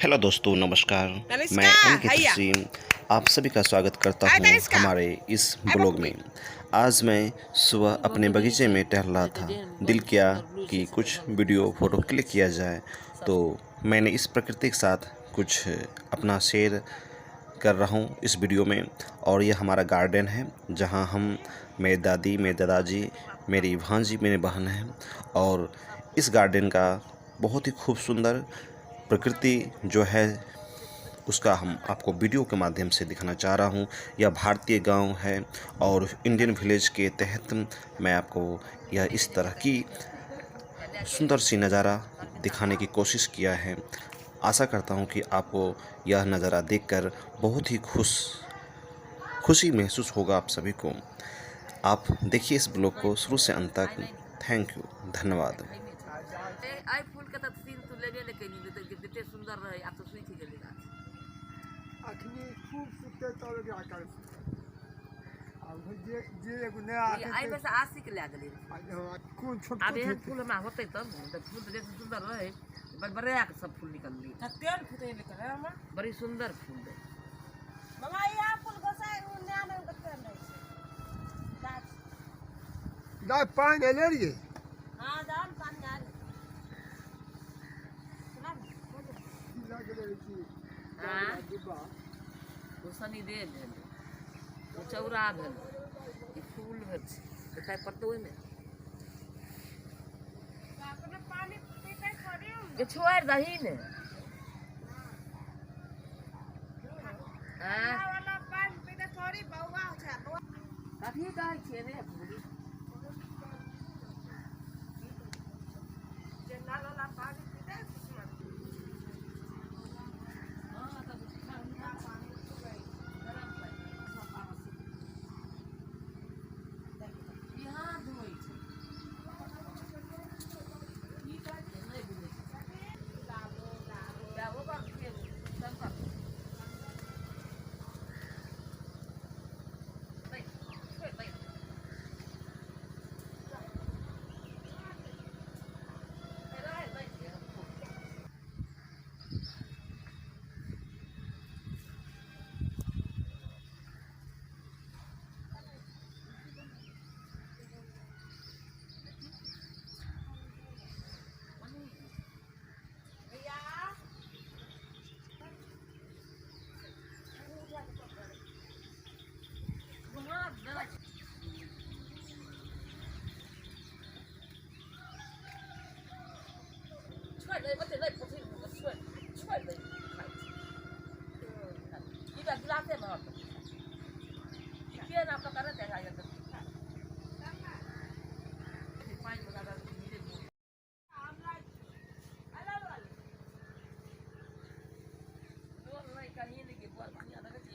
Hello दोस्तों, नमस्कार। मैं Taliska, एन के haya. तस्सीम आप सभी का स्वागत करता Ay, हूँ Taliska. हमारे इस Ay, ब्लॉग papuki. में। आज मैं सुबह अपने बगीचे में टहल रहा था। दिल किया कि कुछ वीडियो फ़ोटो क्लिक किया जाए, तो मैंने इस प्रकृति के साथ कुछ अपना शेयर कर रहा हूँ इस वीडियो में। और यह हमारा गार्डन है, जहाँ हम, मेरी दादी, मेरे दादाजी, मेरी भांजी, मेरी बहन हैं। और इस गार्डन का बहुत ही खूब सुंदर प्रकृति जो है, उसका हम आपको वीडियो के माध्यम से दिखाना चाह रहा हूँ। यह भारतीय गांव है और इंडियन विलेज के तहत मैं आपको यह इस तरह की सुंदर सी नज़ारा दिखाने की कोशिश किया है। आशा करता हूँ कि आपको यह नज़ारा देखकर बहुत ही खुशी महसूस होगा आप सभी को। आप देखिए इस ब्लॉग को शुरू से अंत तक। थैंक यू, धन्यवाद। आई फूल के तक सीन तू लेबे नहीं कहीं देते सुंदर रहे आप तो सुई थी गेली गाछ अखनी खूब फुटते तब एकरा कर अब जे जे एगो नया ये आई बस आशिक ले गेली कोन छोट अब एहन फूल में होते तब फूल तो जैसे सुंदर रहे बड़े के सब फूल निकलली Katian putai ni kan, ama. बड़ी सुंदर फूल है Mama, iya pun gosai unya na katian ni. Das. दा पानी ले रही हाँ, जान पानी आ रही. सुना? लगे रही थी हां डिब्बा वो सनी दे भेल वो चौरा भेल ई फूल भेल दिखाई पड़तो ओइ में अपने पानी पीते खड़ी हूँ. के छोड़ दही ने हां वाला पानी पीते खड़ी बउआ छै. कथी कहै छियै रे फूली जे नल वाला पानी पीते यहाँ धोई छै ई का नहीं बुझे क्या वो बात के संकर नहीं नहीं đây có thể đây có thể chuyện đây đi vào glass thế mà kia nào các cái này là thì quay một cái đi đến luôn này cái gì này cái bọn nhà nó cái gì